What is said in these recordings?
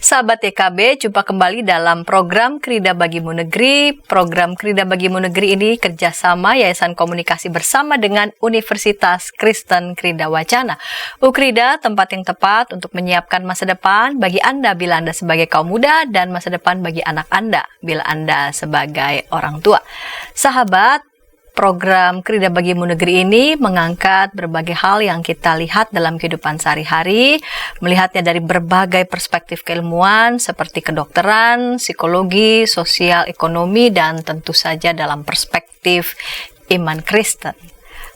Sahabat YKB, jumpa kembali dalam program Krida Bagimu Negeri. Program Krida Bagimu Negeri ini kerjasama Yayasan Komunikasi bersama dengan Universitas Kristen Krida Wacana. Ukrida, tempat yang tepat untuk menyiapkan masa depan bagi Anda bila Anda sebagai kaum muda dan masa depan bagi anak Anda bila Anda sebagai orang tua. Sahabat, program Krida Bagimu Negeri ini mengangkat berbagai hal yang kita lihat dalam kehidupan sehari-hari, melihatnya dari berbagai perspektif keilmuan seperti kedokteran, psikologi, sosial, ekonomi, dan tentu saja dalam perspektif iman Kristen.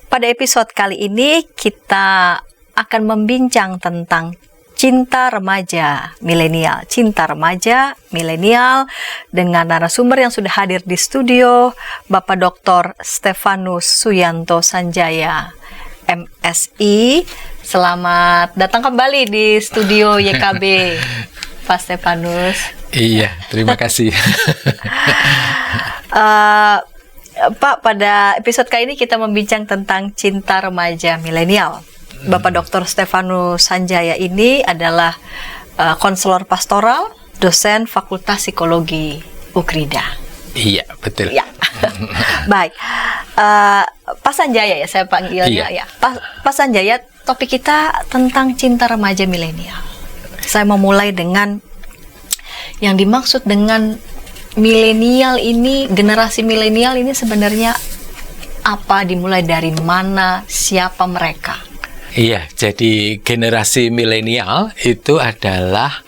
Pada episode kali ini kita akan membincang tentang cinta remaja milenial dengan narasumber yang sudah hadir di studio, Bapak Dr. Stefanus Suyanto Sanjaya, MSI. Selamat datang kembali di studio YKB, Pak Stefanus. Iya, terima kasih. Pak, pada episode kali ini kita membincang tentang cinta remaja milenial. Bapak Dr. Stefanus Sanjaya ini adalah konselor pastoral, dosen Fakultas Psikologi Ukrida. Iya, betul. Ya. Baik, Pak Sanjaya ya saya panggilnya. Iya. Ya. Pak Sanjaya, topik kita tentang cinta remaja milenial. Saya mau mulai dengan yang dimaksud dengan milenial ini, generasi milenial ini sebenarnya apa, dimulai dari mana, siapa mereka? Iya, jadi generasi milenial itu adalah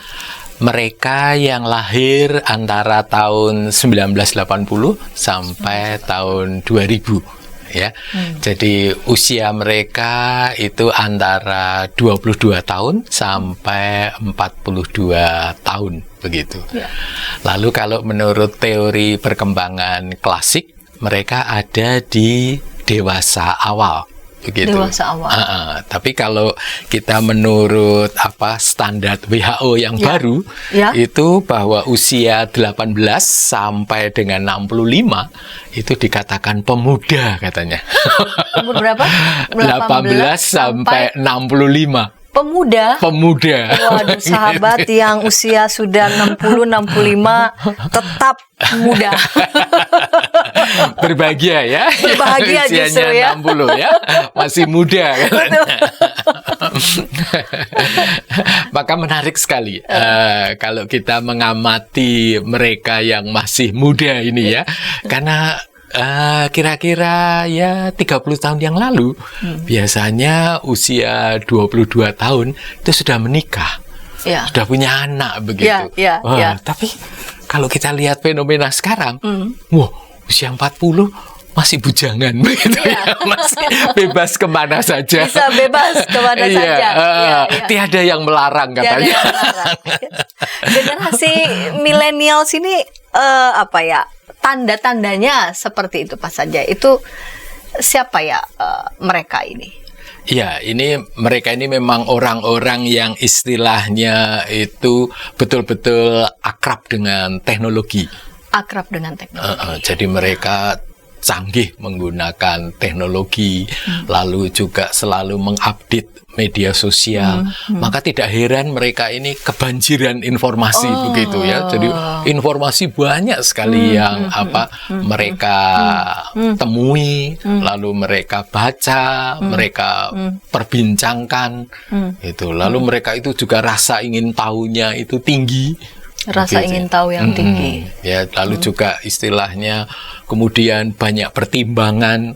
mereka yang lahir antara tahun 1980 sampai tahun 2000 ya. Jadi usia mereka itu antara 22 tahun sampai 42 tahun begitu. Ya. Lalu kalau menurut teori perkembangan klasik, mereka ada di dewasa awal. Begitu. Dewasa awal. Tapi kalau kita menurut standar WHO yang baru itu bahwa usia 18 sampai dengan 65 itu dikatakan pemuda katanya. Umur berapa? 18 sampai 65. Pemuda. Waduh, sahabat yang usia sudah 60-65 tetap muda. Berbahagia ya. Berbahagia justru ya. 60 ya. Masih muda kan. Maka menarik sekali kalau kita mengamati mereka yang masih muda ini ya. Karena kira-kira ya 30 tahun yang lalu biasanya usia 22 tahun itu sudah menikah, sudah punya anak begitu. Tapi kalau kita lihat fenomena sekarang, usia 40 masih bujangan begitu ya, masih bebas kemana saja. Bisa bebas kemana saja. Tiada yang melarang katanya. Generasi milenial sini tanda-tandanya seperti itu Pak Sanjaya. Itu siapa ya mereka ini? Ya, mereka ini memang orang-orang yang istilahnya itu betul-betul akrab dengan teknologi. Akrab dengan teknologi. Jadi mereka canggih menggunakan teknologi, lalu juga selalu mengupdate media sosial. Maka tidak heran mereka ini kebanjiran informasi begitu ya. Jadi informasi banyak sekali yang mereka temui, lalu mereka baca, mereka perbincangkan itu. Lalu mereka itu juga rasa ingin tahunya itu tinggi. Rasa ingin tahu yang tinggi. Ya, lalu juga istilahnya kemudian banyak pertimbangan,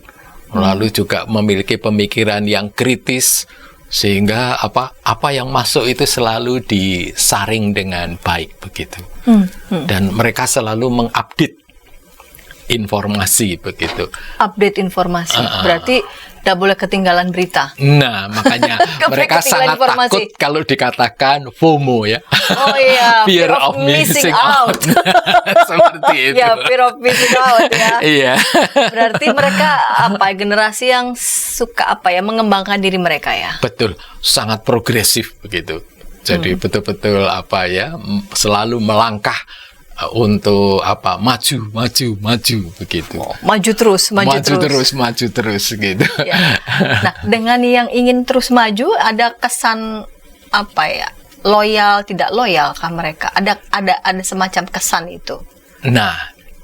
lalu juga memiliki pemikiran yang kritis, sehingga apa yang masuk itu selalu disaring dengan baik begitu. Dan mereka selalu mengupdate informasi begitu. Update informasi. Berarti tidak boleh ketinggalan berita. Nah, makanya mereka sangat takut kalau dikatakan FOMO ya. Oh iya, fear of missing out. Seperti itu. Ya, fear of missing out ya. Iya. Berarti mereka generasi yang suka mengembangkan diri mereka ya. Betul, sangat progresif begitu. Jadi betul-betul selalu melangkah untuk maju begitu. Maju terus gitu. Ya. Nah, dengan yang ingin terus maju ada kesan loyal, tidak loyal kah mereka? Ada semacam kesan itu. Nah,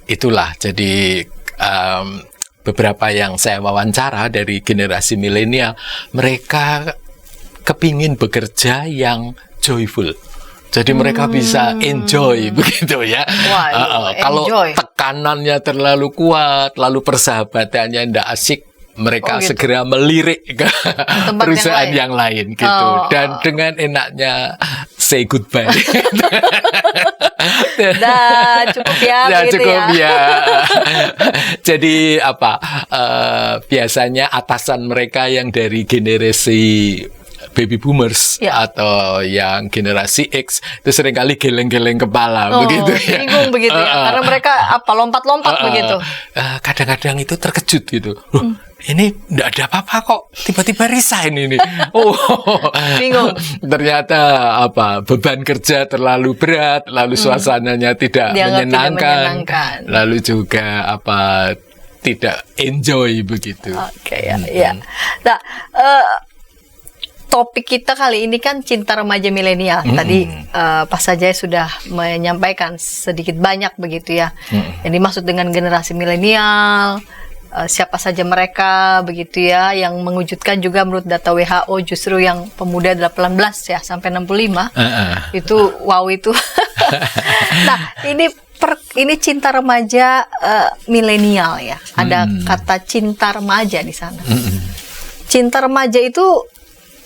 itulah jadi beberapa yang saya wawancara dari generasi milenial, mereka kepingin bekerja yang joyful. Jadi mereka bisa enjoy begitu ya. Wah, kalau enjoy. tekanannya terlalu kuat, lalu persahabatannya tidak asik, mereka gitu. segera melirik ke perusahaan yang yang lain gitu. Dan dengan enaknya say goodbye. Dah cukup ya, Ya, begitu cukup ya. ya. Jadi biasanya atasan mereka yang dari generasi baby boomers Ya. atau yang generasi X itu seringkali geleng-geleng kepala begitu ya. Bingung begitu ya. Karena mereka lompat-lompat begitu. Kadang-kadang itu terkejut gitu. Loh, ini enggak ada apa-apa kok. Tiba-tiba resign ini. Oh. Bingung. Ternyata beban kerja terlalu berat, lalu suasananya tidak Dianggap tidak menyenangkan. menyenangkan. Lalu juga tidak enjoy begitu. Oke ya. Nah, topik kita kali ini kan cinta remaja milenial. Tadi Pak Sajai sudah menyampaikan sedikit banyak begitu ya. Yang dimaksud dengan generasi milenial, siapa saja mereka begitu ya. Yang mengejutkan juga menurut data WHO justru yang pemuda 18 ya sampai 65. Itu wow itu. Nah, ini cinta remaja milenial ya. Ada kata cinta remaja di sana. Cinta remaja itu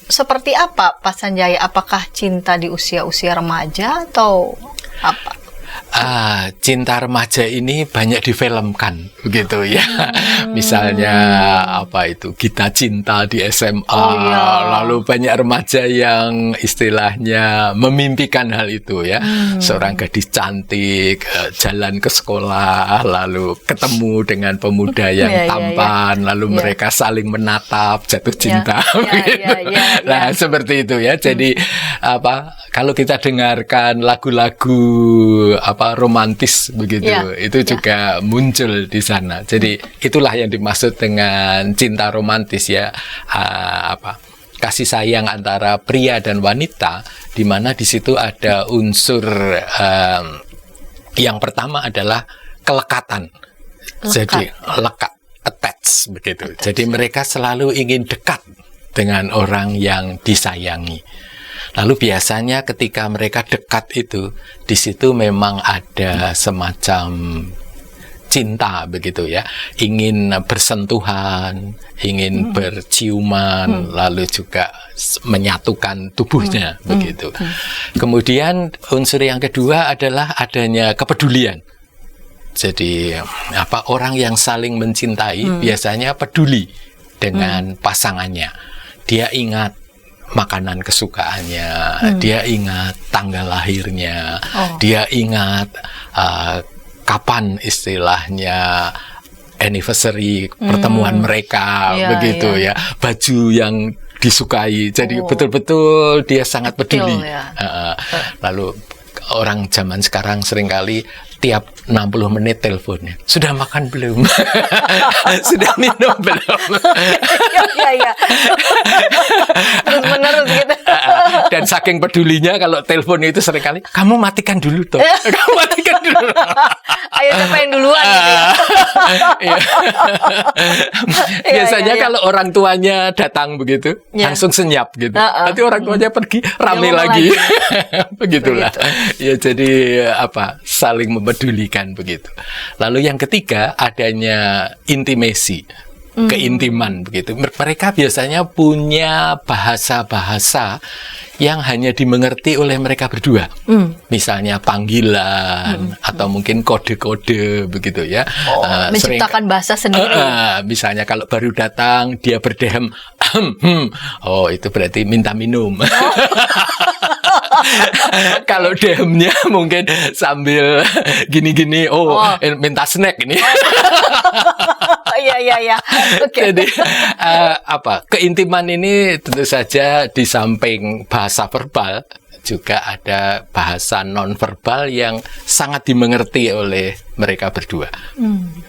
seperti apa, Pak Sanjaya? Apakah cinta di usia-usia remaja atau apa? Cinta remaja ini banyak difilmkan begitu ya. Misalnya Gita Cinta di SMA. Lalu banyak remaja yang istilahnya memimpikan hal itu ya. Seorang gadis cantik jalan ke sekolah, lalu ketemu dengan pemuda yang tampan, lalu mereka saling menatap, jatuh cinta. Nah, seperti itu ya. Jadi kalau kita dengarkan lagu-lagu romantis begitu, itu juga muncul di sana. Jadi itulah yang dimaksud dengan cinta romantis ya, kasih sayang antara pria dan wanita, di mana di situ ada unsur yang pertama adalah kelekatan. Jadi lekat, attach begitu. Jadi mereka selalu ingin dekat dengan orang yang disayangi. Lalu biasanya ketika mereka dekat itu, di situ memang ada semacam cinta begitu ya, ingin bersentuhan, ingin berciuman, lalu juga menyatukan tubuhnya begitu. Kemudian unsur yang kedua adalah adanya kepedulian. Jadi orang yang saling mencintai biasanya peduli dengan pasangannya. Dia ingat makanan kesukaannya, dia ingat tanggal lahirnya, dia ingat kapan istilahnya anniversary pertemuan mereka begitu ya, baju yang disukai. Jadi betul-betul dia sangat peduli. Lalu orang zaman sekarang seringkali tiap 60 menit teleponnya. Sudah makan belum? Sudah minum belum? Iya. Terus menerus gitu. Dan saking pedulinya kalau telepon itu seringkali, kamu matikan dulu toh. Kamu matikan dulu. Ayo siapa yang duluan gitu ya. Biasanya kalau orang tuanya datang begitu, langsung senyap gitu. Nanti orang tuanya pergi, rame lagi. Begitulah. Ya jadi saling mempedulikan begitu. Lalu yang ketiga adanya intimasi, keintiman begitu. Mereka biasanya punya bahasa-bahasa yang hanya dimengerti oleh mereka berdua. Misalnya panggilan atau mungkin kode-kode begitu ya. Menciptakan bahasa sendiri. Misalnya kalau baru datang dia berdehem, itu berarti minta minum. Kalau dehemnya mungkin sambil gini-gini, minta snack ini. Iya. Okay. Jadi keintiman ini tentu saja di samping bahasa verbal juga ada bahasa nonverbal yang sangat dimengerti oleh mereka berdua.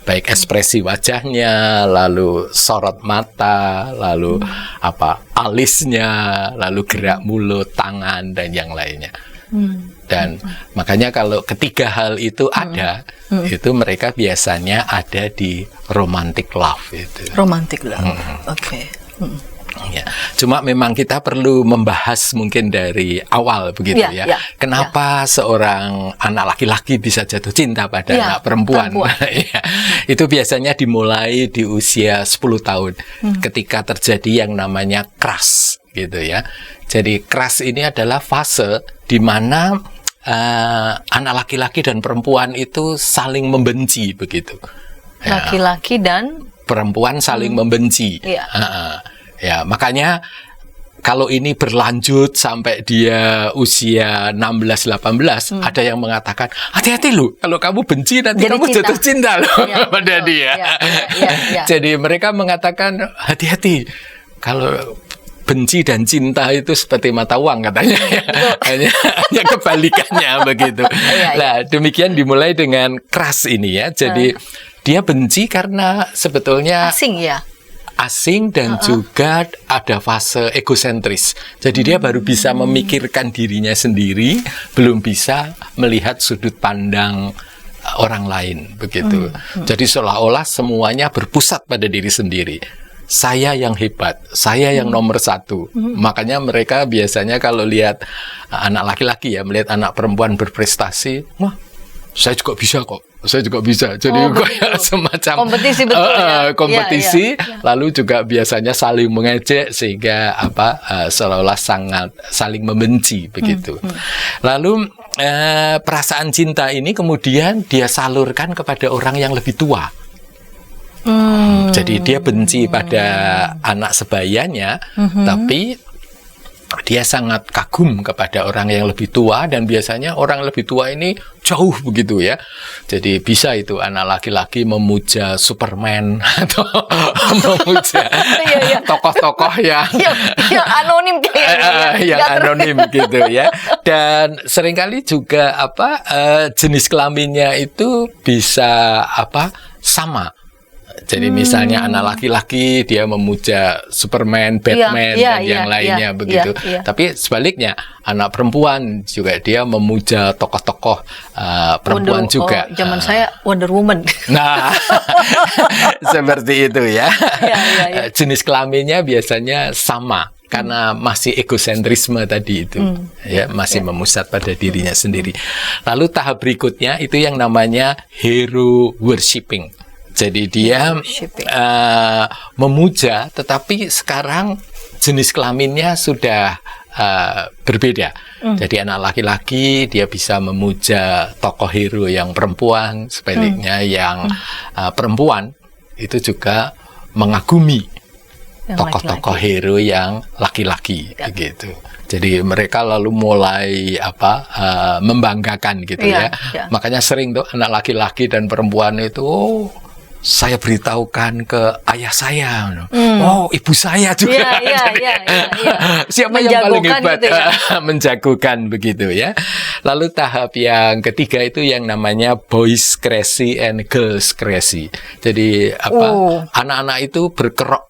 Baik ekspresi wajahnya, lalu sorot mata, lalu alisnya, lalu gerak mulut, tangan, dan yang lainnya. Dan makanya kalau ketiga hal itu ada, itu mereka biasanya ada di romantic love itu. Romantic love. Oke. Ya, cuma memang kita perlu membahas mungkin dari awal begitu ya. Kenapa seorang anak laki-laki bisa jatuh cinta pada anak perempuan? Ya, itu biasanya dimulai di usia 10 tahun ketika terjadi yang namanya crush gitu ya. Jadi crush ini adalah fase di mana anak laki-laki dan perempuan itu saling membenci begitu. Laki-laki dan perempuan saling membenci. Ya, makanya kalau ini berlanjut sampai dia usia 16-18, ada yang mengatakan, hati-hati lu, kalau kamu benci nanti kamu jatuh cinta loh pada dia. Jadi mereka mengatakan, hati-hati, kalau benci dan cinta itu seperti mata uang katanya. hanya kebalikannya begitu. Nah, demikian dimulai dengan crush ini ya. Jadi dia benci karena sebetulnya asing dan juga ada fase egosentris. Jadi dia baru bisa memikirkan dirinya sendiri, belum bisa melihat sudut pandang orang lain begitu. Jadi seolah-olah semuanya berpusat pada diri sendiri. Saya yang hebat, saya yang nomor satu. Makanya mereka biasanya kalau lihat anak laki-laki ya, melihat anak perempuan berprestasi, wah, saya juga bisa kok. Saya juga bisa. Jadi kayak semacam kompetisi betul kompetisi, lalu juga biasanya saling mengejek sehingga seolah-olah saling membenci begitu. Lalu perasaan cinta ini kemudian dia salurkan kepada orang yang lebih tua. Jadi dia benci pada anak sebayanya, tapi dia sangat kagum kepada orang yang lebih tua, dan biasanya orang lebih tua ini jauh begitu ya. Jadi bisa itu anak laki-laki memuja Superman atau memuja tokoh-tokoh yang anonim yang anonim gitu ya. Dan seringkali juga jenis kelaminnya itu bisa sama. Jadi misalnya anak laki-laki dia memuja Superman, Batman, dan yang lainnya begitu. Tapi sebaliknya anak perempuan juga dia memuja tokoh-tokoh perempuan juga. Zaman saya Wonder Woman. Nah, seperti itu ya. Jenis kelaminnya biasanya sama karena masih egosentrisme tadi itu, masih memusat pada dirinya sendiri. Lalu tahap berikutnya itu yang namanya hero worshipping. Jadi dia memuja, tetapi sekarang jenis kelaminnya sudah berbeda. Jadi anak laki-laki dia bisa memuja tokoh hero yang perempuan, sebaliknya yang perempuan itu juga mengagumi tokoh-tokoh hero yang laki-laki gitu. Jadi mereka lalu mulai membanggakan gitu ya. Makanya sering tuh anak laki-laki dan perempuan itu saya beritahukan ke ayah saya, ibu saya juga. Siapa yang paling hebat gitu menjagokan begitu ya. Lalu tahap yang ketiga itu yang namanya boys crazy and girls crazy. Jadi anak-anak itu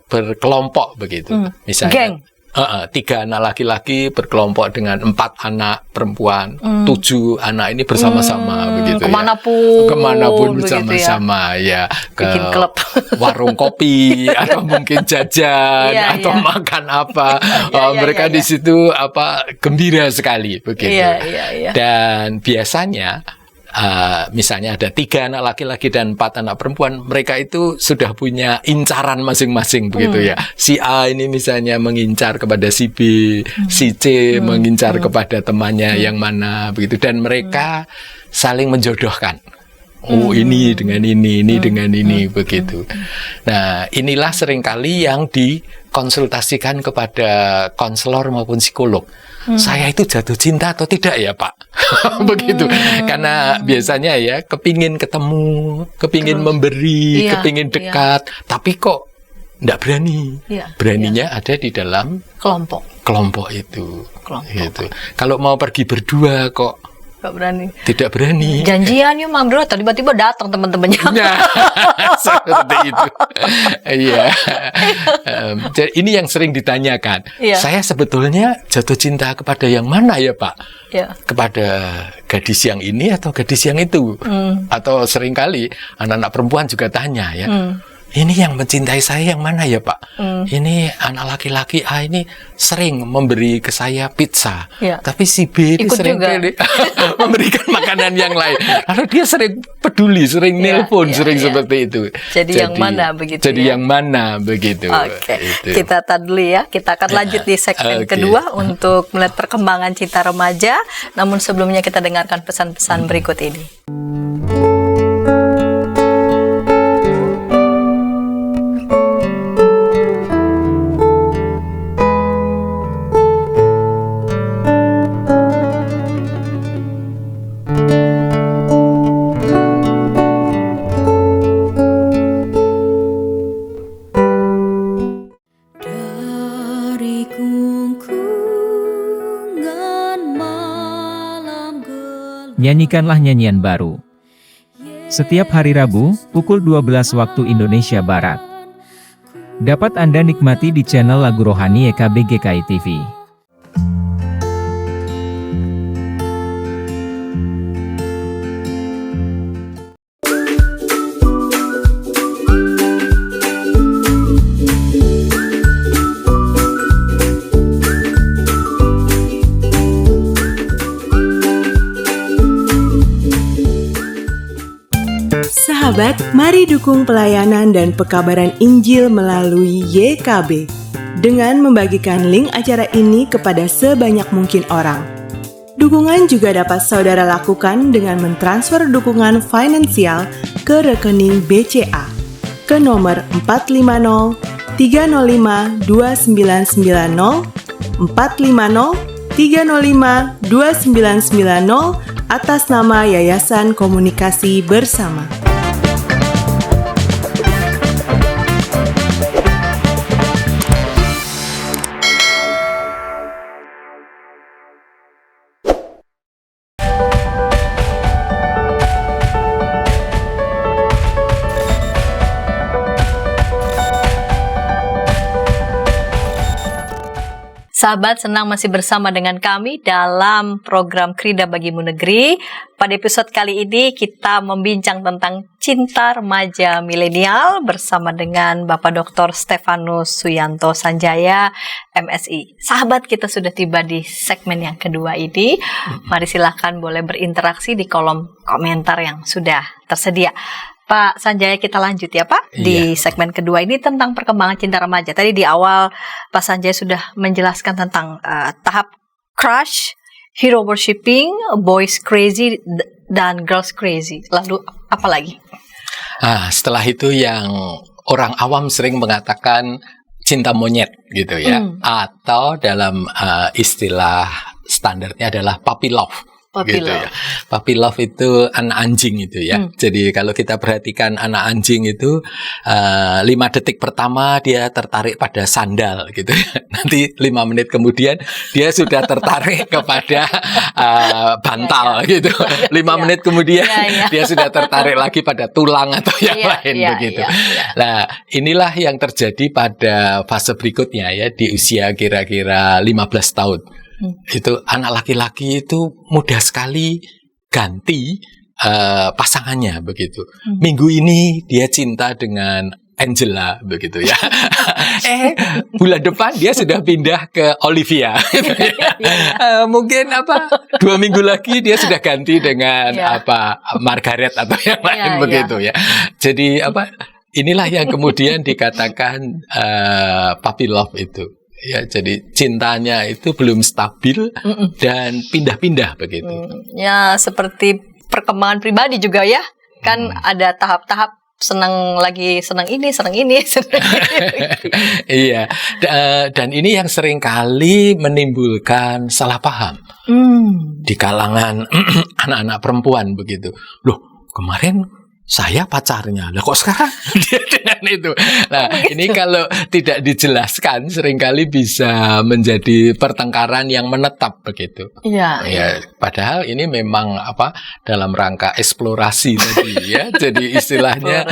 berkelompok begitu. Misalnya geng. 3 anak laki-laki berkelompok dengan 4 anak perempuan, 7 anak ini bersama-sama begitu kemanapun bersama-sama ya, ke klub, warung kopi atau mungkin jajan atau makan apa, mereka di situ gembira sekali begitu. Dan biasanya misalnya ada 3 anak laki-laki dan 4 anak perempuan, mereka itu sudah punya incaran masing-masing begitu ya. Si A ini misalnya mengincar kepada si B, si C mengincar kepada temannya yang mana begitu, dan mereka saling menjodohkan. Ini dengan ini dengan ini begitu. Nah, inilah seringkali yang dikonsultasikan kepada konselor maupun psikolog. Saya itu jatuh cinta atau tidak ya Pak? Begitu. Karena biasanya ya kepingin ketemu, kepingin memberi, kepingin dekat, tapi kok nggak berani. Beraninya ada di dalam kelompok. kelompok itu. Kelompok. Gitu. Kalau mau pergi berdua kok Gak berani. tidak berani. Janjian yuk Mam Bro, tiba-tiba datang teman-temannya. Nah, seperti itu. Iya. Jadi ini yang sering ditanyakan. Iya. Saya sebetulnya jatuh cinta kepada yang mana ya Pak? Ya. Kepada gadis yang ini atau gadis yang itu? Atau seringkali anak-anak perempuan juga tanya ya. Ini yang mencintai saya yang mana ya Pak? Ini anak laki-laki A ini sering memberi ke saya pizza, Ya. tapi si B ini Ikut sering juga. memberikan makanan yang lain. Lalu dia sering peduli, sering Ya, nelpon, ya, sering ya. seperti itu. Jadi yang mana begitu Jadi ya? yang mana begitu. Oke, Itu. kita tahan dulu ya. Kita akan lanjut di segmen Oke. kedua untuk melihat perkembangan cinta remaja. Namun sebelumnya kita dengarkan pesan-pesan berikut ini. Dari kungkungan malam gelap. Nyanyikanlah nyanyian baru. Setiap hari Rabu, pukul 12 waktu Indonesia Barat. Dapat Anda nikmati di channel Lagu Rohani YKB GKI TV. Sahabat, mari dukung pelayanan dan pekabaran Injil melalui YKB dengan membagikan link acara ini kepada sebanyak mungkin orang. Dukungan juga dapat saudara lakukan dengan mentransfer dukungan finansial ke rekening BCA ke nomor 450 305 2990 450 305 2990 atas nama Yayasan Komunikasi Bersama. Sahabat, senang masih bersama dengan kami dalam program Krida Bagimu Negeri. Pada episode kali ini kita membincang tentang cinta remaja milenial bersama dengan Bapak Dr. Stefanus Suyanto Sanjaya, MSI. Sahabat, kita sudah tiba di segmen yang kedua ini. Mari silahkan boleh berinteraksi di kolom komentar yang sudah tersedia. Pak Sanjaya, kita lanjut ya Pak di segmen kedua ini tentang perkembangan cinta remaja. Tadi di awal Pak Sanjaya sudah menjelaskan tentang tahap crush, hero worshipping, boys crazy, dan girls crazy. Lalu apa lagi? Setelah itu yang orang awam sering mengatakan cinta monyet gitu ya, atau dalam istilah standarnya adalah puppy love. Puppy gitu love. ya. Puppy love itu anak anjing itu ya. Jadi kalau kita perhatikan anak anjing itu 5 detik pertama dia tertarik pada sandal gitu ya. Nanti 5 menit kemudian dia sudah tertarik kepada bantal gitu. 5 menit kemudian dia sudah tertarik lagi pada tulang atau yang lain begitu. Nah, inilah yang terjadi pada fase berikutnya ya, di usia kira-kira 15 tahun. Itu anak laki-laki itu mudah sekali ganti pasangannya begitu. Minggu ini dia cinta dengan Angela begitu ya. Bulan depan dia sudah pindah ke Olivia. Gitu ya. Mungkin 2 minggu lagi dia sudah ganti dengan Margaret atau yang lain begitu ya. Jadi inilah yang kemudian dikatakan puppy love itu. Ya, jadi cintanya itu belum stabil dan pindah-pindah begitu. Ya, seperti perkembangan pribadi juga ya. Kan ada tahap-tahap senang ini. Iya, dan ini yang sering kali menimbulkan salah paham di kalangan anak-anak perempuan begitu. Loh, kemarin saya pacarnya. Lah kok sekarang dia dengan itu? Nah, ini kalau tidak dijelaskan seringkali bisa menjadi pertengkaran yang menetap begitu. Iya. Ya, padahal ini memang dalam rangka eksplorasi tadi ya. Jadi istilahnya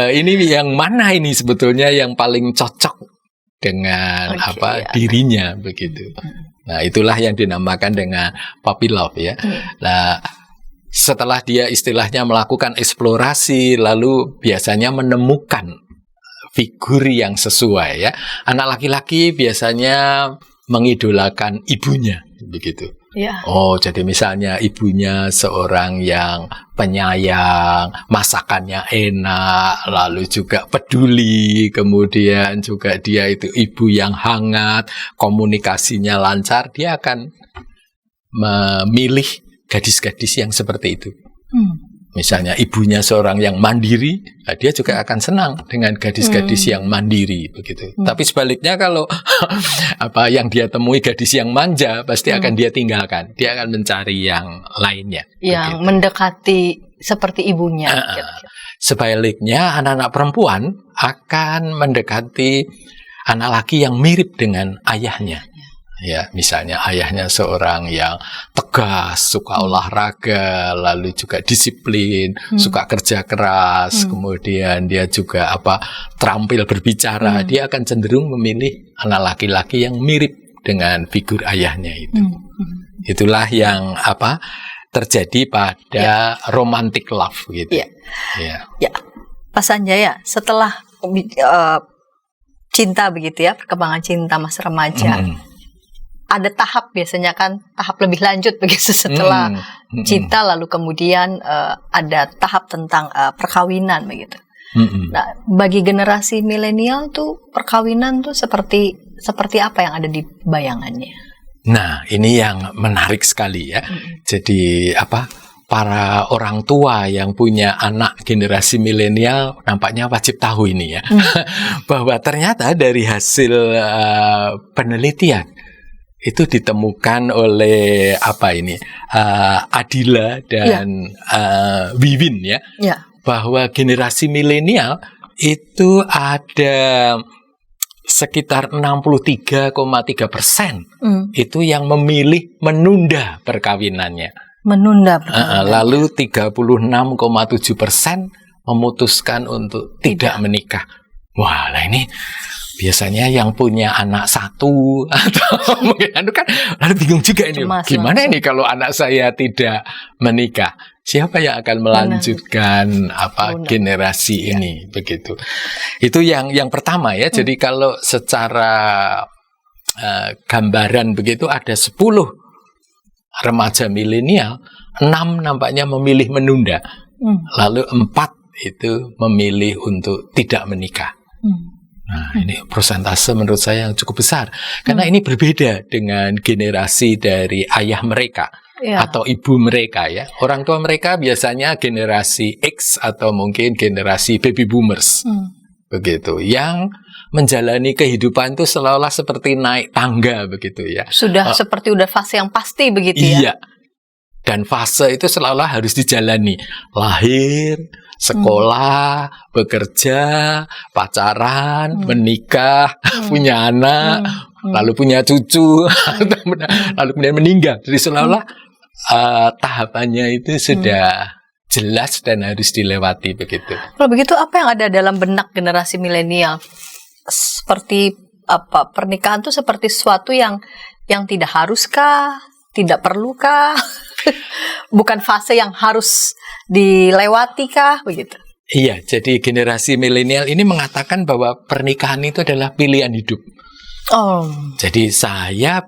ini yang mana ini sebetulnya yang paling cocok dengan dirinya begitu. Nah, itulah yang dinamakan dengan puppy love ya. Nah, setelah dia istilahnya melakukan eksplorasi, lalu biasanya menemukan figur yang sesuai ya. Anak laki-laki biasanya mengidolakan ibunya, begitu. Ya. Oh, jadi misalnya ibunya seorang yang penyayang, masakannya enak, lalu juga peduli, kemudian juga dia itu ibu yang hangat, komunikasinya lancar, dia akan memilih gadis-gadis yang seperti itu. Misalnya ibunya seorang yang mandiri, nah dia juga akan senang dengan gadis-gadis yang mandiri begitu. Tapi sebaliknya kalau yang dia temui gadis yang manja, pasti akan dia tinggalkan. Dia akan mencari yang lainnya. Yang begitu. mendekati seperti ibunya. Sebaliknya anak-anak perempuan akan mendekati anak laki yang mirip dengan ayahnya. Ya, misalnya ayahnya seorang yang tegas, suka olahraga, lalu juga disiplin, suka kerja keras, kemudian dia juga terampil berbicara, dia akan cenderung memilih anak laki-laki yang mirip dengan figur ayahnya itu. Itulah yang terjadi pada romantic love gitu. Ya, Pak Sanjaya, setelah cinta begitu ya, perkembangan cinta masa remaja. Ada tahap biasanya kan, tahap lebih lanjut begitu setelah cinta, lalu kemudian ada tahap tentang perkawinan begitu. Nah, bagi generasi milenial tuh perkawinan tuh seperti apa yang ada di bayangannya? Nah, ini yang menarik sekali ya. Jadi para orang tua yang punya anak generasi milenial nampaknya wajib tahu ini ya, bahwa ternyata dari hasil penelitian itu ditemukan oleh Adila dan Wiwin ya, bahwa generasi milenial itu ada sekitar 63,3% itu yang memilih menunda perkawinannya. Lalu 36,7% memutuskan untuk tidak menikah. Wah, lah ini biasanya yang punya anak satu atau mungkin kan lalu bingung juga ini. Gimana ini kalau anak saya tidak menikah? Siapa yang akan melanjutkan generasi ini begitu? Itu yang pertama ya. Jadi kalau secara gambaran begitu ada 10 remaja milenial, 6 nampaknya memilih menunda. Lalu 4 itu memilih untuk tidak menikah. Nah, ini persentase menurut saya yang cukup besar. Karena ini berbeda dengan generasi dari ayah mereka atau ibu mereka ya. Orang tua mereka biasanya generasi X atau mungkin generasi baby boomers. Begitu. Yang menjalani kehidupan itu seolah-olah seperti naik tangga begitu ya. Sudah seperti udah fase yang pasti begitu ya. Iya. Dan fase itu seolah-olah harus dijalani. Lahir, sekolah, bekerja, pacaran, menikah, punya anak, lalu punya cucu, lalu kemudian meninggal. Jadi seolah-olah tahapannya itu sudah jelas dan harus dilewati begitu. Kalau begitu apa yang ada dalam benak generasi milenial? Seperti pernikahan itu seperti sesuatu yang tidak haruskah? Tidak perlukah? Bukan fase yang harus dilewati kah? Begitu. Iya, jadi generasi milenial ini mengatakan bahwa pernikahan itu adalah pilihan hidup. Jadi saya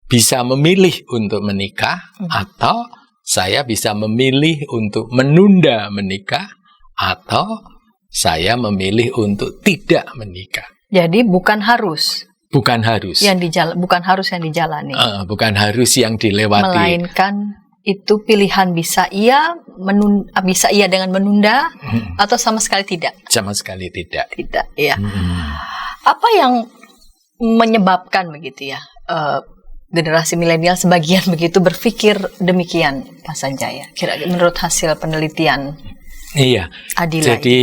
bisa memilih untuk menikah atau saya bisa memilih untuk menunda menikah atau saya memilih untuk tidak menikah. Jadi bukan harus. Bukan harus. Bukan harus yang dijalani. Bukan harus yang dilewati. Melainkan itu pilihan bisa iya dengan menunda atau sama sekali tidak. Sama sekali tidak. Tidak, ya. Apa yang menyebabkan begitu ya generasi milenial sebagian begitu berpikir demikian, Pak Sanjaya? Kira-kira menurut hasil penelitian Iya. Adila. Jadi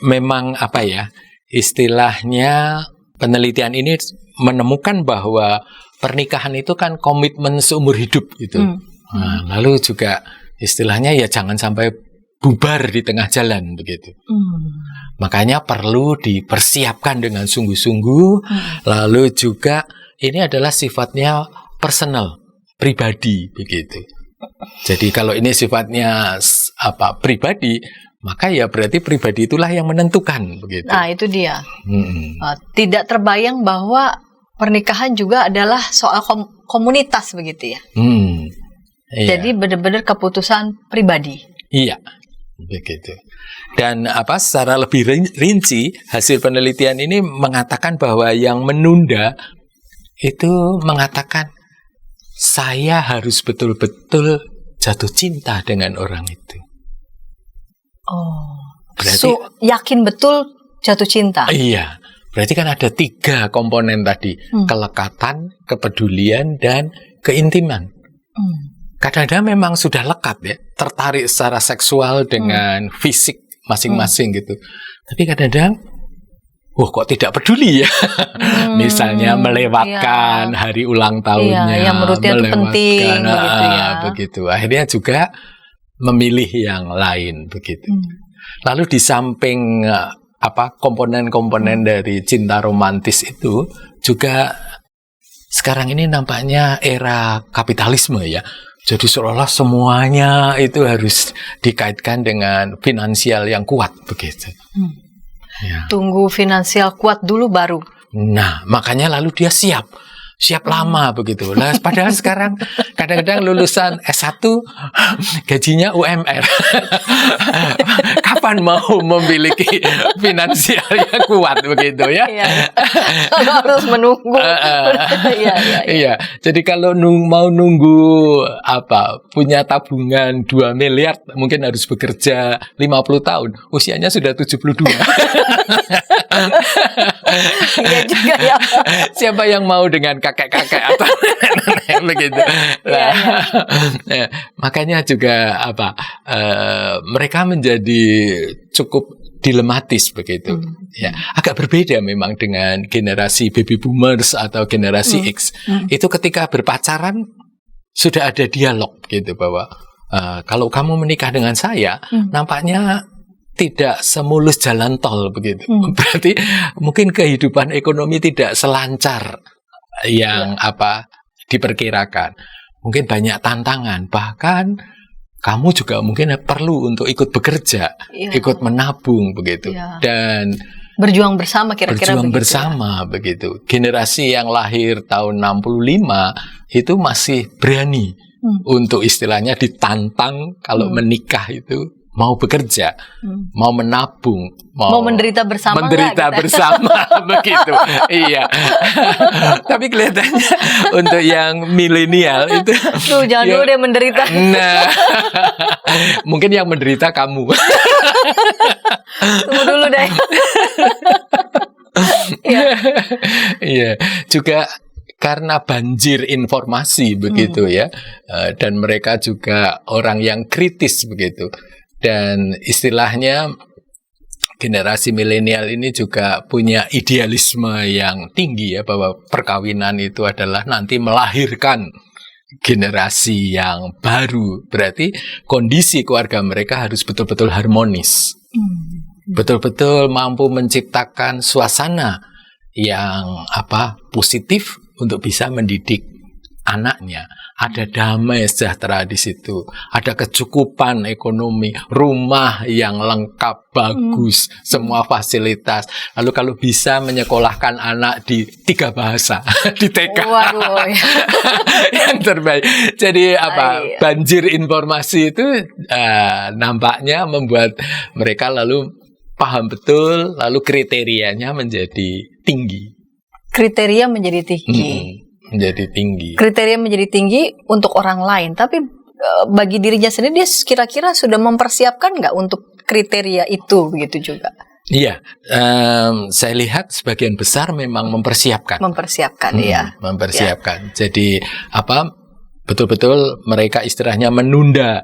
memang apa ya, istilahnya penelitian ini menemukan bahwa pernikahan itu kan komitmen seumur hidup gitu. Nah, lalu juga istilahnya ya jangan sampai bubar di tengah jalan begitu. Makanya perlu dipersiapkan dengan sungguh-sungguh. Lalu juga ini adalah sifatnya personal, pribadi begitu. Jadi kalau ini sifatnya pribadi, maka ya berarti pribadi itulah yang menentukan begitu. Nah, itu dia. Tidak terbayang bahwa pernikahan juga adalah soal komunitas begitu ya. Iya. Jadi benar-benar keputusan pribadi. Iya, begitu. Dan secara lebih rinci hasil penelitian ini mengatakan bahwa yang menunda itu mengatakan saya harus betul-betul jatuh cinta dengan orang itu. Oh, berarti yakin betul jatuh cinta. Iya, berarti kan ada 3 komponen tadi, kelekatan, kepedulian, dan keintiman. Kadang-kadang memang sudah lekat ya, tertarik secara seksual dengan fisik masing-masing gitu. Tapi kadang-kadang, kok tidak peduli ya? Misalnya melewatkan hari ulang tahunnya, yang menurutnya itu penting, begitu ya. Begitu. Akhirnya juga memilih yang lain begitu. Lalu di samping komponen-komponen dari cinta romantis itu juga sekarang ini nampaknya era kapitalisme ya. Jadi seolah-olah semuanya itu harus dikaitkan dengan finansial yang kuat begitu. Ya. Tunggu finansial kuat dulu baru. Nah, makanya lalu dia siap lama begitu. Nah, padahal sekarang kadang-kadang lulusan S1 gajinya UMR. Kapan mau memiliki finansial yang kuat begitu ya? Harus menunggu. Iya. Jadi kalau mau nunggu punya tabungan 2 miliar mungkin harus bekerja 50 tahun. Usianya sudah 72. Iya juga ya. Siapa yang mau dengan kakek-kakek atau nenek-nenek begitu? Makanya juga mereka menjadi cukup dilematis begitu. Ya, agak berbeda memang dengan generasi baby boomers atau generasi X. Itu ketika berpacaran sudah ada dialog gitu bahwa kalau kamu menikah dengan saya, nampaknya tidak semulus jalan tol begitu. Berarti mungkin kehidupan ekonomi tidak selancar yang diperkirakan. Mungkin banyak tantangan, bahkan kamu juga mungkin perlu untuk ikut bekerja, ikut menabung begitu. Dan berjuang bersama kira-kira berjuang begitu. bersama begitu. Generasi yang lahir tahun 65 itu masih berani untuk istilahnya ditantang kalau menikah itu mau bekerja, mau menabung, mau menderita bersama, bersama begitu. Iya. Tapi kelihatannya untuk yang milenial itu, jangan dulu deh menderita. Nah, mungkin yang menderita kamu. Tunggu dulu deh. Iya. Juga karena banjir informasi begitu ya, dan mereka juga orang yang kritis begitu. Dan istilahnya generasi milenial ini juga punya idealisme yang tinggi ya, bahwa perkawinan itu adalah nanti melahirkan generasi yang baru. Berarti kondisi keluarga mereka harus betul-betul harmonis. Betul-betul mampu menciptakan suasana yang positif untuk bisa mendidik anaknya. Ada damai sejahtera di situ, ada kecukupan ekonomi, rumah yang lengkap, bagus, semua fasilitas. Lalu kalau bisa menyekolahkan anak di 3 bahasa, di TK. Waduh. Yang terbaik. Jadi banjir informasi itu nampaknya membuat mereka lalu paham betul, lalu kriterianya menjadi tinggi. Kriteria menjadi tinggi. Menjadi tinggi. Kriteria menjadi tinggi untuk orang lain, tapi bagi dirinya sendiri dia kira-kira sudah mempersiapkan nggak untuk kriteria itu begitu juga? Iya, saya lihat sebagian besar memang mempersiapkan. Mempersiapkan, iya. Mempersiapkan. Jadi betul-betul mereka istilahnya menunda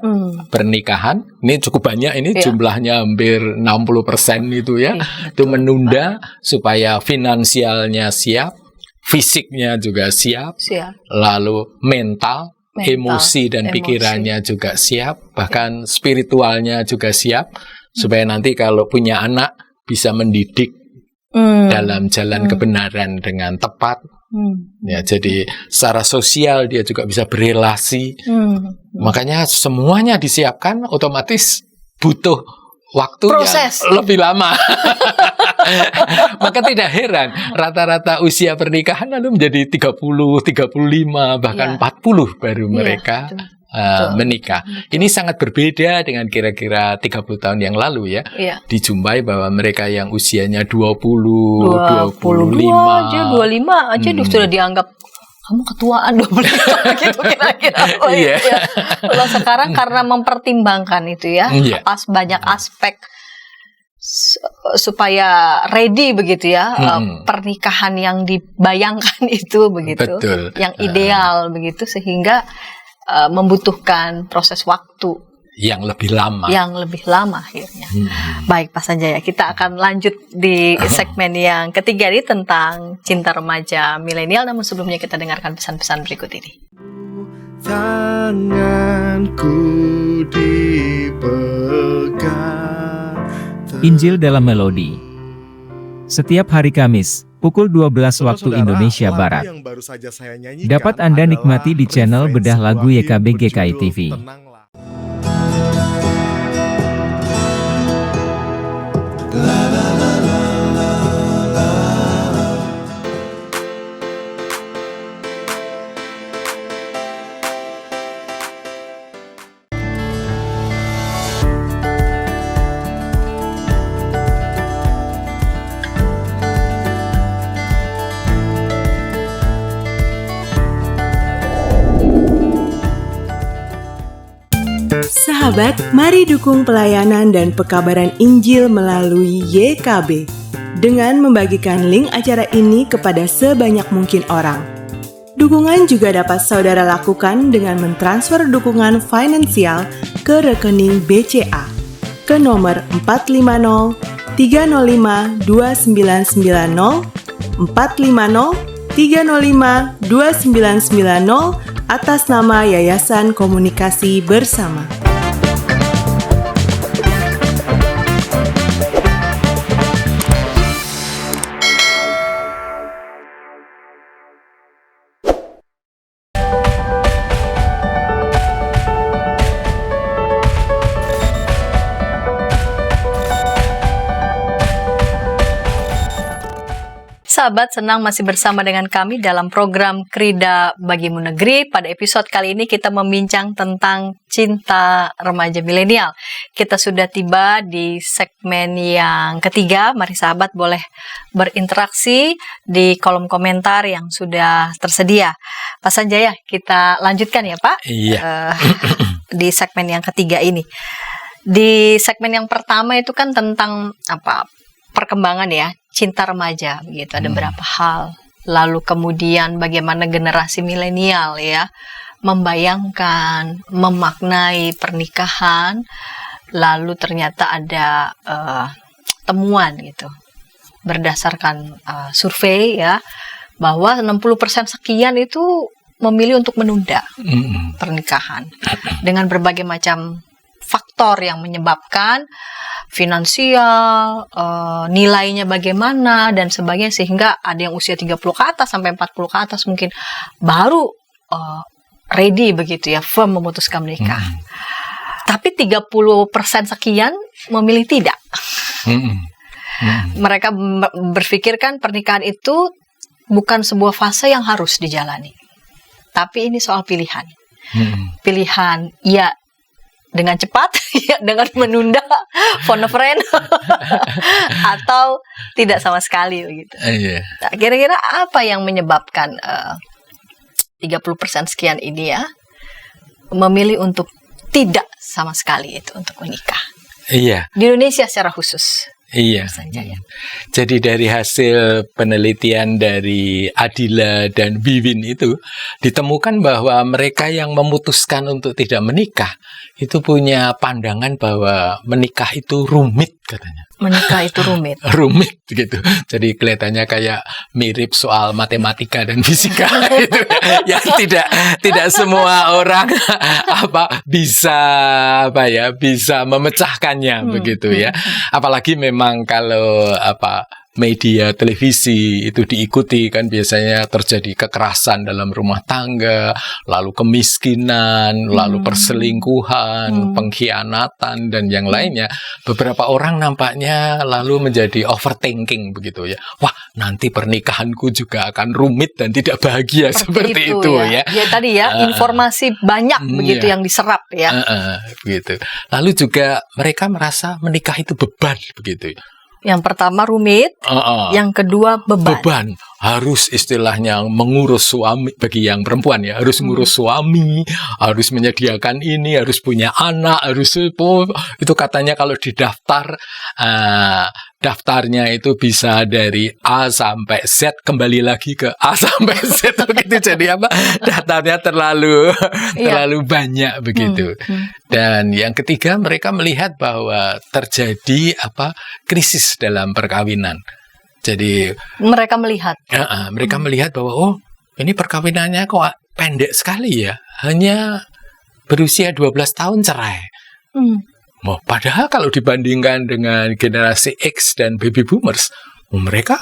pernikahan. Ini cukup banyak, ini Iya. jumlahnya hampir 60% itu ya. Iya, Itu menunda supaya finansialnya siap, fisiknya juga siap, Siap. lalu mental, emosi dan emosi. pikirannya juga siap, bahkan spiritualnya juga siap, supaya nanti kalau punya anak bisa mendidik dalam jalan kebenaran dengan tepat. Ya, jadi secara sosial dia juga bisa berelasi. Makanya semuanya disiapkan, otomatis butuh waktu Proses. yang lebih lama. Maka tidak heran rata-rata usia pernikahan lalu menjadi 30, 35, bahkan Iya. 40 baru Iya, mereka betul. menikah. Ini sangat berbeda dengan kira-kira 30 tahun yang lalu ya. Iya. Dijumpai bahwa mereka yang usianya 20, 22 25 aja, 25 aja sudah dianggap kamu ketuaan 25 gitu kira-kira. Oh, Iya. gitu ya. Kalau sekarang karena mempertimbangkan itu ya, Iya. banyak aspek supaya ready begitu ya, pernikahan yang dibayangkan itu begitu, Betul. yang ideal begitu, sehingga membutuhkan proses waktu yang lebih lama. yang lebih lama akhirnya. Baik Pak Sanjaya, kita akan lanjut di segmen yang ketiga ini tentang cinta remaja milenial. Namun sebelumnya kita dengarkan pesan-pesan berikut ini. Tanganku dipegang. Injil dalam Melodi. Setiap hari Kamis, pukul 12 waktu Indonesia Barat. Dapat Anda nikmati di channel Bedah Lagu YKB GKI TV. Sahabat, mari dukung pelayanan dan pekabaran Injil melalui YKB dengan membagikan link acara ini kepada sebanyak mungkin orang. Dukungan juga dapat saudara lakukan dengan mentransfer dukungan finansial ke rekening BCA ke nomor 450 305 2990 450 305 2990 atas nama Yayasan Komunikasi Bersama. Sahabat, senang masih bersama dengan kami dalam program Krida Bagimu Negeri. Pada episode kali ini kita membincang tentang cinta remaja milenial. Kita sudah tiba di segmen yang ketiga. Mari sahabat boleh berinteraksi di kolom komentar yang sudah tersedia. Pak Sanjaya, kita lanjutkan ya Pak. Iya. Di segmen yang ketiga ini. Di segmen yang pertama itu kan tentang perkembangan ya, cinta remaja begitu. Ada beberapa hal. Lalu kemudian bagaimana generasi milenial ya membayangkan, memaknai pernikahan. Lalu ternyata ada temuan gitu. Berdasarkan survei ya, bahwa 60% sekian itu memilih untuk menunda pernikahan dengan berbagai macam faktor yang menyebabkan finansial, nilainya bagaimana dan sebagainya, sehingga ada yang usia 30 ke atas sampai 40 ke atas mungkin baru ready begitu ya, firm memutuskan menikah. Tapi 30% sekian memilih tidak. Mereka berpikir kan pernikahan itu bukan sebuah fase yang harus dijalani. Tapi ini soal pilihan. Pilihan ya dengan cepat, ya dengan menunda, phone a friend, atau tidak sama sekali begitu. Nah, kira-kira apa yang menyebabkan 30% sekian ini ya memilih untuk tidak sama sekali itu untuk menikah? Iya. Di Indonesia secara khusus. Iya. saja ya. Jadi dari hasil penelitian dari Adila dan Wiwin itu ditemukan bahwa mereka yang memutuskan untuk tidak menikah itu punya pandangan bahwa menikah itu rumit katanya. Menikah itu rumit. Rumit gitu. Jadi kelihatannya kayak mirip soal matematika dan fisika gitu. Yang tidak semua orang bisa memecahkannya begitu ya. Apalagi memang kalau media televisi itu diikuti kan biasanya terjadi kekerasan dalam rumah tangga, lalu kemiskinan, lalu perselingkuhan, pengkhianatan dan yang lainnya. Beberapa orang nampaknya lalu menjadi overthinking begitu ya. Wah, nanti pernikahanku juga akan rumit dan tidak bahagia seperti itu ya. Ya tadi ya, informasi banyak begitu yang diserap ya. Begitu. Lalu juga mereka merasa menikah itu beban begitu. Yang pertama rumit, yang kedua beban. Beban, harus istilahnya mengurus suami, bagi yang perempuan ya, harus mengurus suami, harus menyediakan ini, harus punya anak, harus itu katanya kalau di daftarnya itu bisa dari A sampai Z, kembali lagi ke A sampai Z begitu. Jadi daftarnya terlalu banyak begitu. Dan yang ketiga, mereka melihat bahwa terjadi krisis dalam perkawinan. Jadi mereka melihat bahwa ini perkawinannya kok pendek sekali ya, hanya berusia 12 tahun cerai. Padahal kalau dibandingkan dengan generasi X dan baby boomers, mereka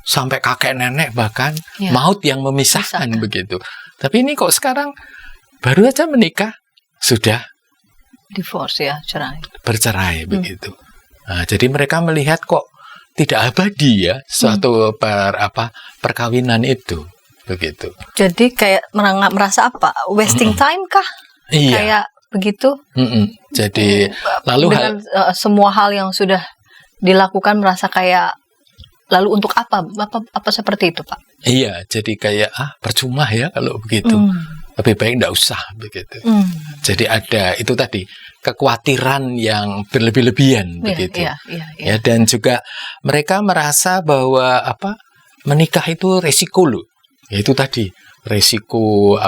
sampai kakek nenek bahkan maut yang memisahkan begitu. Tapi ini kok sekarang baru aja menikah sudah divorce ya, bercerai begitu. Nah, jadi mereka melihat kok tidak abadi ya suatu perkawinan itu begitu. Jadi kayak merasa wasting time kah? Iya. Kayak begitu. Jadi lalu dengan semua hal yang sudah dilakukan merasa kayak lalu untuk apa seperti itu Pak? Iya, jadi kayak percuma ya kalau begitu. Lebih baik enggak usah begitu. Jadi ada itu tadi kekhawatiran yang berlebih-lebihan begitu. Ya, dan juga mereka merasa bahwa menikah itu resiko loh. Ya itu tadi resiko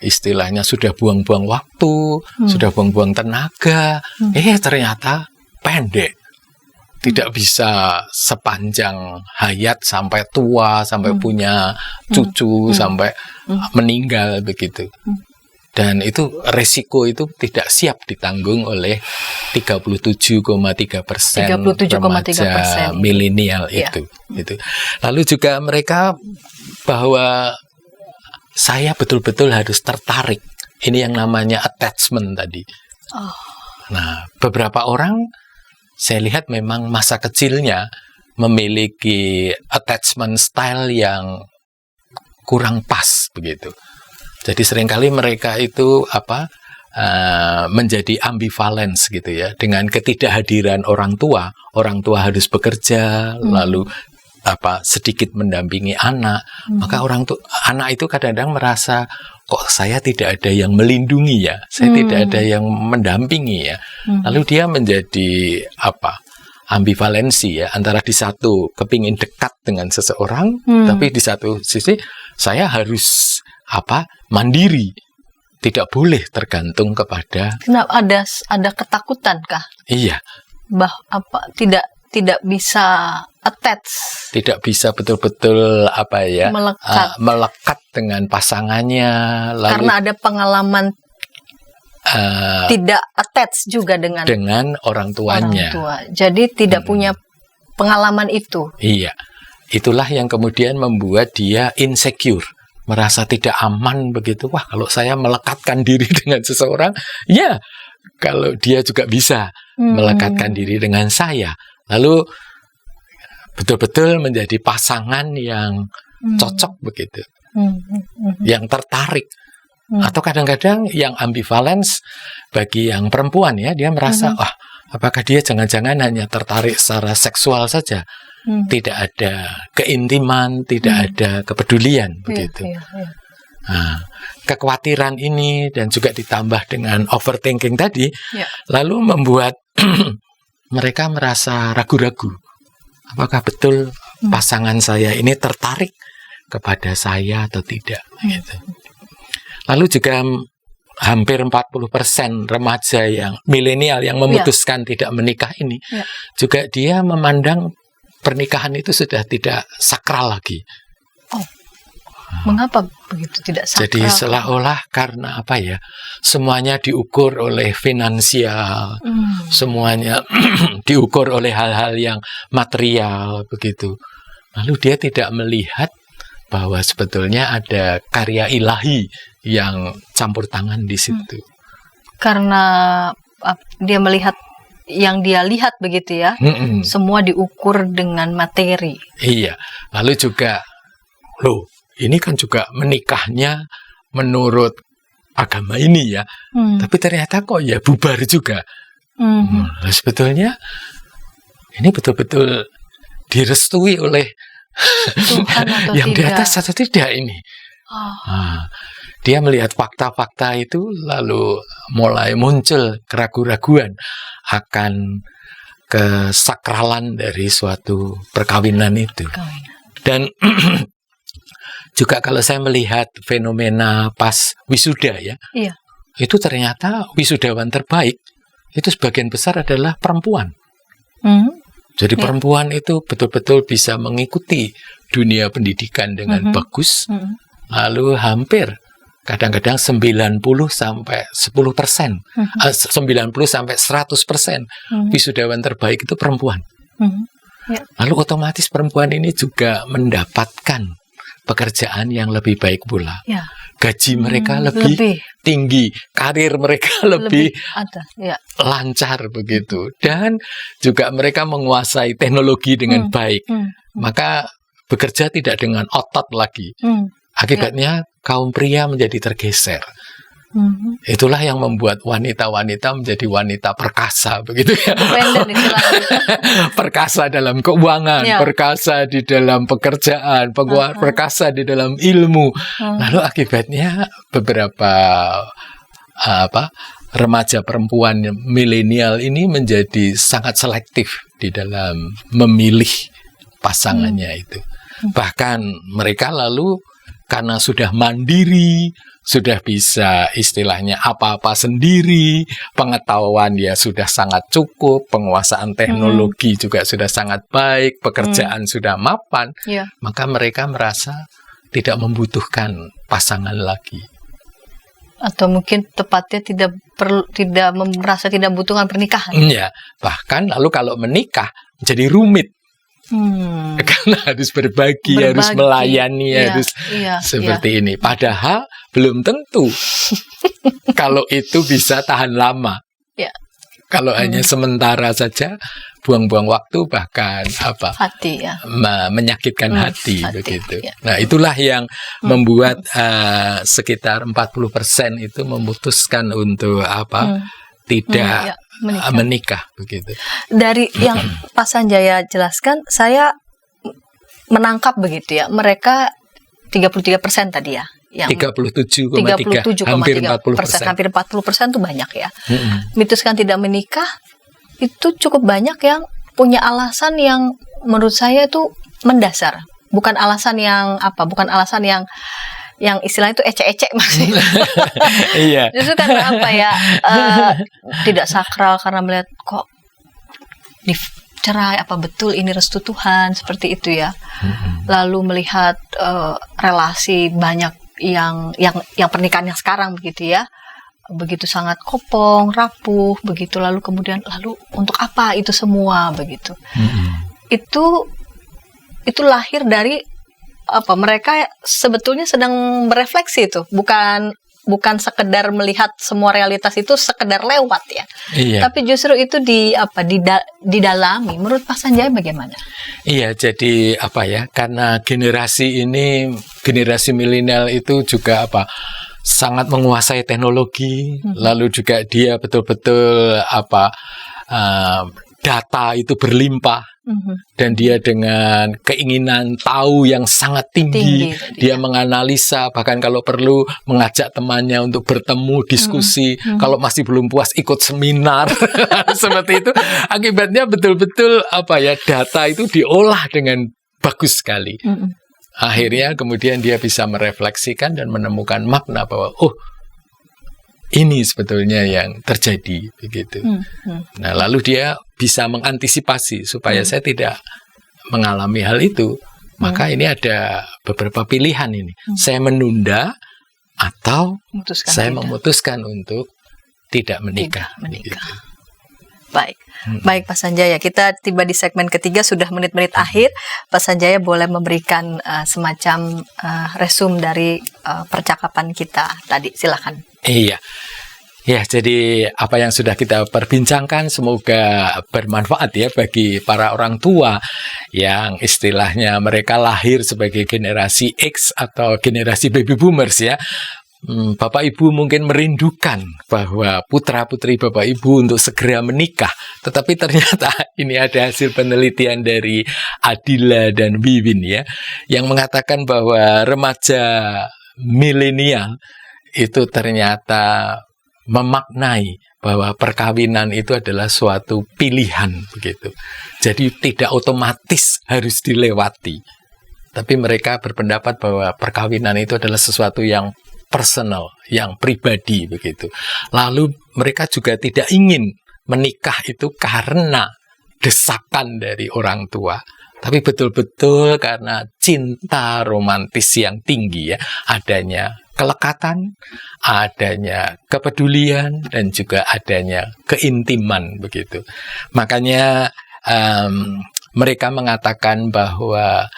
istilahnya sudah buang-buang waktu, sudah buang-buang tenaga, ternyata pendek. Tidak bisa sepanjang hayat sampai tua, sampai punya cucu, sampai meninggal begitu. Dan itu resiko itu tidak siap ditanggung oleh 37,3% remaja milenial itu. Lalu juga mereka bahwa saya betul-betul harus tertarik. Ini yang namanya attachment tadi. Nah, beberapa orang saya lihat memang masa kecilnya memiliki attachment style yang kurang pas begitu. Jadi seringkali mereka itu menjadi ambivalence gitu ya, dengan ketidakhadiran orang tua harus bekerja, lalu sedikit mendampingi anak, maka anak itu kadang-kadang merasa kok saya tidak ada yang melindungi ya, saya tidak ada yang mendampingi ya. Lalu dia menjadi ambivalensi ya, antara di satu kepingin dekat dengan seseorang, tapi di satu sisi saya harus mandiri, tidak boleh tergantung kepada. Kenapa ada ketakutan kah? Iya. Tidak bisa attach. Tidak bisa betul-betul melekat dengan pasangannya. Lalu, karena ada pengalaman tidak attach juga dengan orang tuanya. Jadi tidak punya pengalaman itu. Iya. Itulah yang kemudian membuat dia insecure, merasa tidak aman begitu. Wah, kalau saya melekatkan diri dengan seseorang, ya kalau dia juga bisa melekatkan diri dengan saya. Lalu betul-betul menjadi pasangan yang cocok begitu, yang tertarik. Atau kadang-kadang yang ambivalence bagi yang perempuan ya, dia merasa wah, apakah dia jangan-jangan hanya tertarik secara seksual saja, tidak ada keintiman, tidak ada kepedulian begitu. Nah, kekhawatiran ini dan juga ditambah dengan overthinking tadi, lalu membuat mereka merasa ragu-ragu. Apakah betul pasangan saya ini tertarik kepada saya atau tidak? Gitu. Lalu juga hampir 40% remaja yang milenial yang memutuskan tidak menikah ini, juga dia memandang pernikahan itu sudah tidak sakral lagi. Mengapa begitu tidak sakral? Jadi seolah-olah karena apa ya? Semuanya diukur oleh finansial, semuanya diukur oleh hal-hal yang material begitu. Lalu dia tidak melihat bahwa sebetulnya ada karya ilahi yang campur tangan di situ. Karena dia melihat yang dia lihat begitu ya, semua diukur dengan materi. Iya, lalu juga ini kan juga menikahnya menurut agama ini ya, tapi ternyata kok ya bubar juga. Sebetulnya ini betul-betul direstui oleh Tuhan atau yang di tidak? atas atau tidak ini. Dia melihat fakta-fakta itu lalu mulai muncul keraguan-raguan akan kesakralan dari suatu perkawinan itu. Dan juga kalau saya melihat fenomena pas wisuda ya, itu ternyata wisudawan terbaik itu sebagian besar adalah perempuan. Jadi perempuan itu betul-betul bisa mengikuti dunia pendidikan dengan bagus. Lalu hampir kadang-kadang 90 sampai 10%, 90 sampai 100% wisudawan terbaik itu perempuan. Lalu otomatis perempuan ini juga mendapatkan pekerjaan yang lebih baik pula. Gaji mereka lebih tinggi, karir mereka lebih lancar begitu. Dan juga mereka menguasai teknologi dengan baik. Maka bekerja tidak dengan otot lagi. Akibatnya kaum pria menjadi tergeser. Itulah yang membuat wanita-wanita menjadi wanita perkasa begitu ya. Perkasa dalam keuangan, perkasa di dalam pekerjaan, perkasa di dalam ilmu. Lalu akibatnya beberapa remaja perempuan milenial ini menjadi sangat selektif di dalam memilih pasangannya itu. Bahkan mereka lalu karena sudah mandiri, sudah bisa istilahnya apa-apa sendiri, pengetahuan ya sudah sangat cukup, penguasaan teknologi juga sudah sangat baik, pekerjaan sudah mapan, maka mereka merasa tidak membutuhkan pasangan lagi. Atau mungkin tepatnya merasa tidak membutuhkan pernikahan. Ya, bahkan lalu kalau menikah menjadi rumit. Karena harus berbagi, harus melayani, harus seperti ini. Padahal belum tentu kalau itu bisa tahan lama. Kalau hanya sementara saja, buang-buang waktu, bahkan hati menyakitkan hati begitu. Nah, itulah yang membuat sekitar 40% itu memutuskan untuk tidak menikah begitu. Dari yang Pak Sanjaya jelaskan, saya menangkap begitu ya, mereka 33% tadi ya, yang 37,3, hampir 40%. Hampir 40% itu banyak ya. Mituskan tidak menikah itu cukup banyak yang punya alasan yang menurut saya itu mendasar, bukan alasan yang yang istilahnya itu ecek-ecek maksudnya. Justru karena tidak sakral, karena melihat kok dicerai, apa betul ini restu Tuhan, seperti itu ya. Lalu melihat relasi banyak yang pernikahan yang sekarang begitu ya, begitu sangat kopong, rapuh begitu, lalu untuk apa itu semua begitu. Itu lahir dari mereka sebetulnya sedang berefleksi itu, bukan sekedar melihat semua realitas itu sekedar lewat ya. Tapi justru itu didalami. Menurut Pak Sanjaya bagaimana? Iya, jadi karena generasi milenial itu juga sangat menguasai teknologi, lalu juga dia betul-betul data itu berlimpah. Dan dia dengan keinginan tahu yang sangat tinggi, dia menganalisa, bahkan kalau perlu mengajak temannya untuk bertemu, diskusi. Kalau masih belum puas ikut seminar. Seperti itu. Akibatnya betul-betul data itu diolah dengan bagus sekali. Akhirnya kemudian dia bisa merefleksikan dan menemukan makna bahwa ini sebetulnya yang terjadi begitu. Nah, lalu dia bisa mengantisipasi supaya saya tidak mengalami hal itu. Maka ini ada beberapa pilihan ini. Saya menunda atau memutuskan untuk tidak menikah. Gitu. Baik. Baik Pak Sanjaya, kita tiba di segmen ketiga, sudah menit-menit akhir. Pak Sanjaya boleh memberikan semacam resum dari percakapan kita tadi, silakan. Iya. Ya, jadi apa yang sudah kita perbincangkan semoga bermanfaat ya bagi para orang tua yang istilahnya mereka lahir sebagai generasi X atau generasi baby boomers ya. Bapak Ibu mungkin merindukan bahwa putra-putri Bapak Ibu untuk segera menikah. Tetapi ternyata ini ada hasil penelitian dari Adila dan Wiwin ya, yang mengatakan bahwa remaja milenial itu ternyata memaknai bahwa perkawinan itu adalah suatu pilihan begitu. Jadi tidak otomatis harus dilewati. Tapi mereka berpendapat bahwa perkawinan itu adalah sesuatu yang personal, yang pribadi begitu. Lalu mereka juga tidak ingin menikah itu karena desakan dari orang tua, tapi betul-betul karena cinta romantis yang tinggi ya, adanya kelekatan, adanya kepedulian, dan juga adanya keintiman begitu. Makanya mereka mengatakan bahwa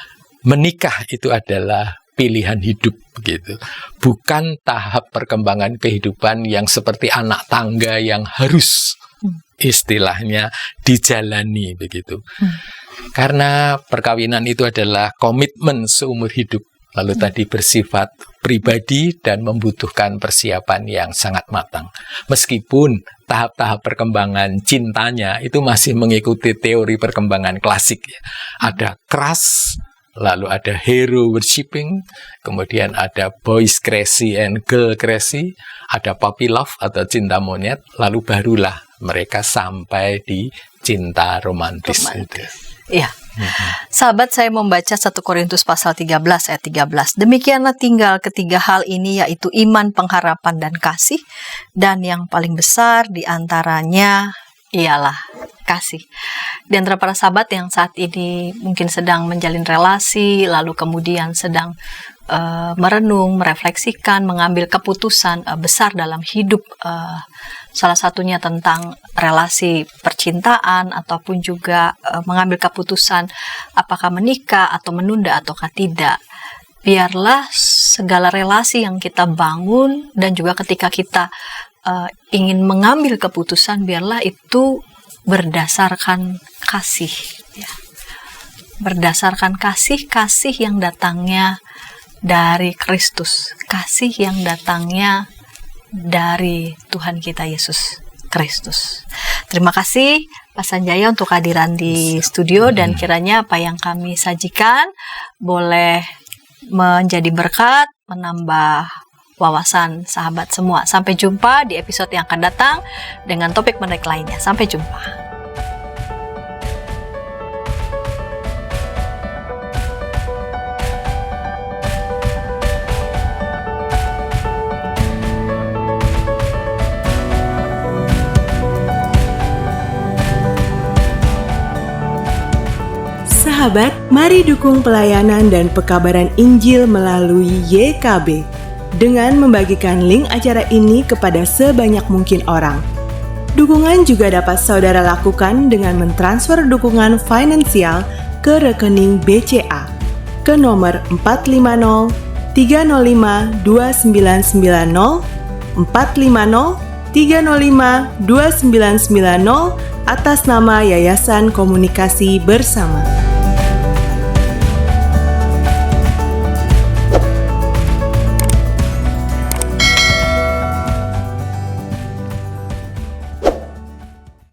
menikah itu adalah pilihan hidup begitu, bukan tahap perkembangan kehidupan yang seperti anak tangga yang harus istilahnya dijalani begitu. Karena perkawinan itu adalah komitmen seumur hidup, lalu tadi bersifat pribadi dan membutuhkan persiapan yang sangat matang. Meskipun tahap-tahap perkembangan cintanya itu masih mengikuti teori perkembangan klasik ya. Ada crush, lalu ada hero worshipping, kemudian ada boys crazy and girl crazy, ada puppy love atau cinta monyet, lalu barulah mereka sampai di cinta romantis. Itu. Iya. Sahabat, saya membaca 1 Korintus pasal 13 ayat 13. Demikianlah tinggal ketiga hal ini, yaitu iman, pengharapan, dan kasih. Dan yang paling besar di antaranya ialah kasih. Di antara para sahabat yang saat ini mungkin sedang menjalin relasi, lalu kemudian sedang merenung, merefleksikan, mengambil keputusan besar dalam hidup, salah satunya tentang relasi percintaan, ataupun juga mengambil keputusan apakah menikah atau menunda ataukah tidak. Biarlah segala relasi yang kita bangun dan juga ketika kita ingin mengambil keputusan, biarlah itu berdasarkan kasih ya. Berdasarkan kasih yang datangnya dari Kristus, kasih yang datangnya dari Tuhan kita Yesus Kristus. Terima kasih Pak Sanjaya untuk kehadiran di studio, dan kiranya apa yang kami sajikan boleh menjadi berkat, menambah wawasan sahabat semua. Sampai jumpa di episode yang akan datang dengan topik menarik lainnya. Sampai jumpa. Sahabat, mari dukung pelayanan dan pekabaran Injil melalui YKB dengan membagikan link acara ini kepada sebanyak mungkin orang. Dukungan juga dapat saudara lakukan dengan mentransfer dukungan finansial ke rekening BCA ke nomor 450 305 2990 450 305 2990 atas nama Yayasan Komunikasi Bersama.